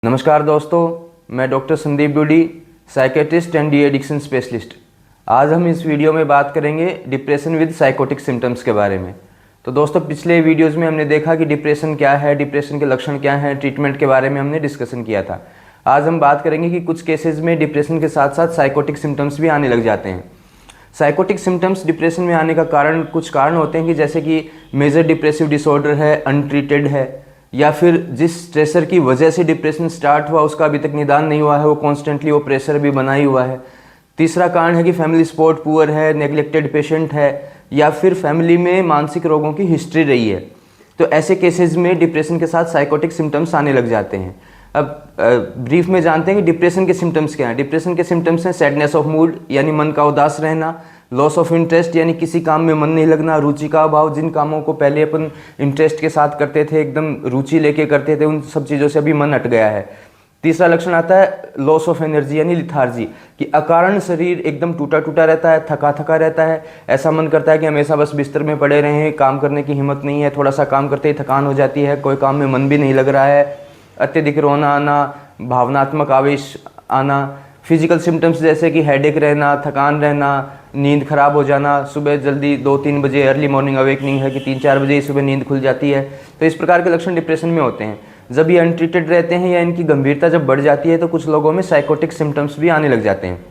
नमस्कार दोस्तों, मैं doctor Sandeep Doodi, psychiatrist and de addiction specialist. आज हम इस वीडियो में बात करेंगे डिप्रेशन विद साइकोटिक सिम्टम्स के बारे में। तो दोस्तों, पिछले वीडियोस में हमने देखा कि डिप्रेशन क्या है, डिप्रेशन के लक्षण क्या हैं, ट्रीटमेंट के बारे में हमने डिस्कशन किया था। आज हम बात करेंगे कि कुछ केसेस में डिप्रेशन के साथ साथ साइकोटिक सिम्टम्स भी आने लग जाते हैं। साइकोटिक सिम्टम्स डिप्रेशन में आने का कुछ कारण होते हैं कि जैसे कि मेजर डिप्रेसिव डिसऑर्डर है, अनट्रीटेड है, या फिर जिस स्ट्रेसर की वजह से डिप्रेशन स्टार्ट हुआ उसका अभी तक निदान नहीं हुआ है, वो कॉन्स्टेंटली वो प्रेशर भी बना ही हुआ है। तीसरा कारण है कि फैमिली सपोर्ट पुअर है, नेग्लेक्टेड पेशेंट है, या फिर फैमिली में मानसिक रोगों की हिस्ट्री रही है। तो ऐसे केसेस में डिप्रेशन के साथ साइकोटिक सिम्टम्स आने लग जाते हैं। अब ब्रीफ में जानते हैं कि डिप्रेशन के सिम्टम्स क्या हैं। डिप्रेशन के सिम्टम्स हैं सैडनेस ऑफ मूड यानी मन का उदास रहना, लॉस ऑफ इंटरेस्ट यानी किसी काम में मन नहीं लगना, रुचि का अभाव, जिन कामों को पहले अपन इंटरेस्ट के साथ करते थे, एकदम रुचि लेके करते थे, उन सब चीज़ों से अभी मन हट गया है। तीसरा लक्षण आता है लॉस ऑफ एनर्जी यानी लिथार्जी, कि अकारण शरीर एकदम टूटा टूटा रहता है, थका थका रहता है, ऐसा मन करता है कि हमेशा बस बिस्तर में पड़े रहें, काम करने की हिम्मत नहीं है, थोड़ा सा काम करते ही थकान हो जाती है, कोई काम में मन भी नहीं लग रहा है, अत्यधिक रोना आना, भावनात्मक आवेश आना। फिजिकल सिम्टम्स जैसे कि हेडेक रहना, थकान रहना, नींद खराब हो जाना, सुबह जल्दी 2-3 बजे अर्ली मॉर्निंग अवेकनिंग है कि 3-4 बजे ही सुबह नींद खुल जाती है। तो इस प्रकार के लक्षण डिप्रेशन में होते हैं। जब ये अनट्रीटेड रहते हैं या इनकी गंभीरता जब बढ़ जाती है तो कुछ लोगों में साइकोटिक सिम्टम्स भी आने लग जाते हैं।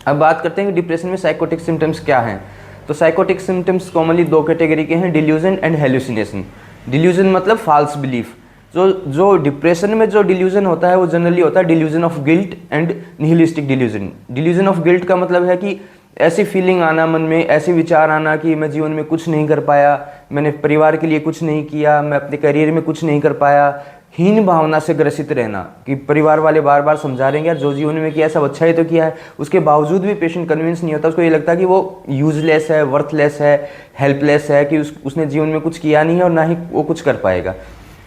अब बात करते हैं कि डिप्रेशन में साइकोटिक सिम्टम्स क्या हैं। तो साइकोटिक सिम्टम्स कॉमनली 2 कैटेगरी के हैं, डिल्यूजन एंड हेलुसिनेशन। डिल्यूजन मतलब फॉल्स बिलीफ। जो डिप्रेशन में जो डिल्यूजन होता है वो जनरली होता है delusion of guilt and nihilistic delusion. Delusion of guilt का मतलब है कि ऐसी फीलिंग आना मन में, ऐसे विचार आना कि मैं जीवन में कुछ नहीं कर पाया, मैंने परिवार के लिए कुछ नहीं किया, मैं अपने करियर में कुछ नहीं कर पाया। हीन भावना से ग्रसित रहना कि परिवार वाले बार बार समझा रहे हैं यार जो जीवन में किया सब अच्छा ही तो किया है, उसके बावजूद भी पेशेंट कन्विंस नहीं होता। उसको ये लगता है कि वो यूजलेस है, वर्थलेस है, हेल्पलेस है, कि उसने जीवन में कुछ किया नहीं है और ना ही वो कुछ कर पाएगा।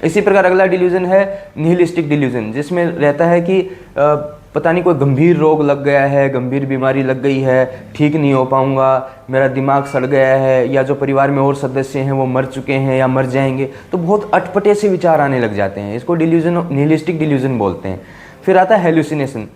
इसी प्रकार अगला डिल्यूजन है निहिलिस्टिक डिल्यूजन, जिसमें रहता है कि पता नहीं कोई गंभीर रोग लग गया है, गंभीर बीमारी लग गई है, ठीक नहीं हो पाऊंगा, मेरा दिमाग सड़ गया है, या जो परिवार में और सदस्य हैं वो मर चुके हैं या मर जाएंगे, तो बहुत अटपटे से विचार आने लग जाते हैं। इसको निहिलिस्टिक डिल्यूजन बोलते हैं। फिर आता है हेलुसिनेशन।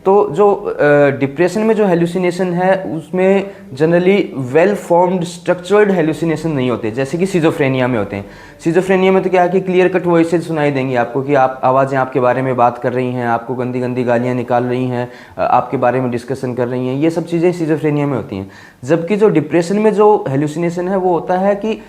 तो जो डिप्रेशन में जो हेलुसिनेशन है उसमें generally well formed structured hallucination नहीं होते, जैसे कि सिजोफ्रेनिया में होते हैं। सिजोफ्रेनिया में तो क्या है कि क्लियर कट वॉइसेज सुनाई देंगी आपको कि आप आवाज़ें आपके बारे में बात कर रही हैं, आपको गंदी गंदी गालियाँ निकाल रही हैं, आपके बारे में डिस्कशन कर रही हैं, ये सब चीज़ें सिजोफ्रेनिया में होती हैं। जबकि जो डिप्रेशन में जो हेलुसिनेशन है वो होता है कि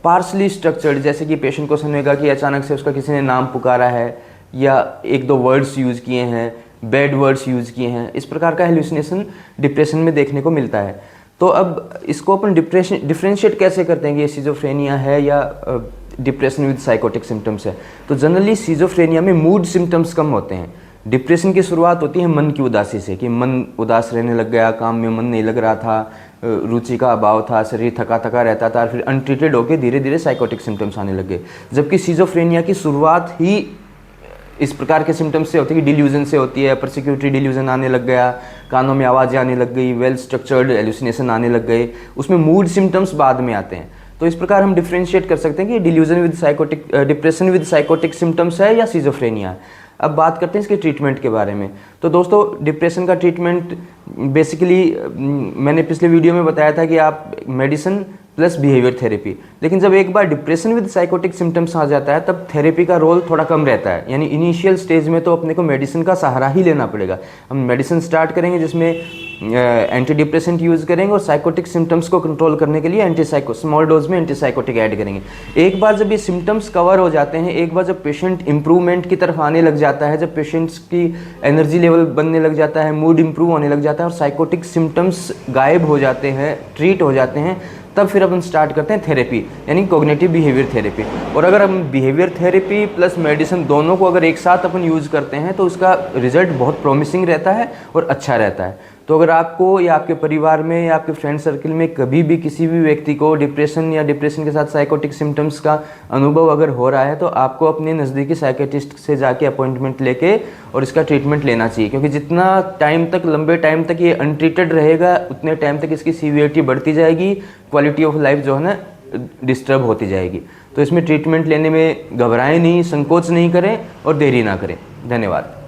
पार्सली स्ट्रक्चर्ड, जैसे कि पेशेंट को सुनेगा कि अचानक से उसका किसी ने नाम पुकारा है या 1-2 वर्ड्स यूज़ किए हैं, बैड वर्ड्स यूज़ किए हैं। इस प्रकार का हेलुसिनेशन डिप्रेशन में देखने को मिलता है। तो अब इसको अपन डिफ्रेंशिएट कैसे करते हैं कि ये सिजोफ्रेनिया है या डिप्रेशन विद साइकोटिक सिम्टम्स है। तो जनरली सिजोफ्रेनिया में मूड सिम्टम्स कम होते हैं। डिप्रेशन की शुरुआत होती है मन की उदासी से, कि मन उदास रहने लग गया, काम में मन नहीं लग रहा था, रुचि का अभाव था, शरीर थका थका रहता था, फिर अनट्रीटेड होकर धीरे धीरे साइकोटिक सिम्टम्स आने लगे। जबकि सिजोफ्रेनिया की शुरुआत ही इस प्रकार के सिम्टम्स से होती है कि डिल्यूजन से होती है। परसिक्यूटरी डिल्यूजन आने लग गया, कानों में आवाज़ें आने लग गई, वेल स्ट्रक्चर्ड हेलुसिनेशन आने लग गए, उसमें मूड सिम्टम्स बाद में आते हैं। तो इस प्रकार हम डिफ्रेंशिएट कर सकते हैं कि डिप्रेशन विद साइकोटिक सिम्टम्स है या सिजोफ्रेनिया है। अब बात करते हैं इसके ट्रीटमेंट के बारे में। तो दोस्तों, डिप्रेशन का ट्रीटमेंट बेसिकली मैंने पिछले वीडियो में बताया था कि आप मेडिसिन प्लस बिहेवियर थेरेपी, लेकिन जब एक बार डिप्रेशन विद साइकोटिक सिम्टम्स आ जाता है तब थेरेपी का रोल थोड़ा कम रहता है। यानी इनिशियल स्टेज में तो अपने को मेडिसिन का सहारा ही लेना पड़ेगा। हम मेडिसिन स्टार्ट करेंगे जिसमें एंटी डिप्रेसेंट यूज़ करेंगे और साइकोटिक सिम्टम्स को कंट्रोल करने के लिए स्मॉल डोज में एंटीसाइकोटिक ऐड करेंगे। एक बार जब ये सिम्टम्स कवर हो जाते हैं, एक बार जब पेशेंट इंप्रूवमेंट की तरफ आने लग जाता है, जब पेशेंट्स की एनर्जी लेवल बनने लग जाता है, मूड इंप्रूव होने लग जाता है और साइकोटिक सिम्टम्स गायब हो जाते हैं, ट्रीट हो जाते हैं, तब फिर अपन स्टार्ट करते हैं थेरेपी यानी कॉग्निटिव बिहेवियर थेरेपी। और अगर हम बिहेवियर थेरेपी प्लस मेडिसिन दोनों को अगर एक साथ अपन यूज़ करते हैं तो उसका रिजल्ट बहुत प्रॉमिसिंग रहता है और अच्छा रहता है। तो अगर आपको या आपके परिवार में या आपके फ्रेंड सर्किल में कभी भी किसी भी व्यक्ति को डिप्रेशन या डिप्रेशन के साथ साइकोटिक सिम्टम्स का अनुभव अगर हो रहा है तो आपको अपने नज़दीकी साइकेट्रिस्ट से जाके अपॉइंटमेंट लेके और इसका ट्रीटमेंट लेना चाहिए। क्योंकि जितना टाइम तक, लंबे टाइम तक ये अनट्रीटेड रहेगा उतने टाइम तक इसकी सीवियरिटी बढ़ती जाएगी, क्वालिटी ऑफ लाइफ जो है ना डिस्टर्ब होती जाएगी। तो इसमें ट्रीटमेंट लेने में घबराएं नहीं, संकोच नहीं करें और देरी ना करें। धन्यवाद।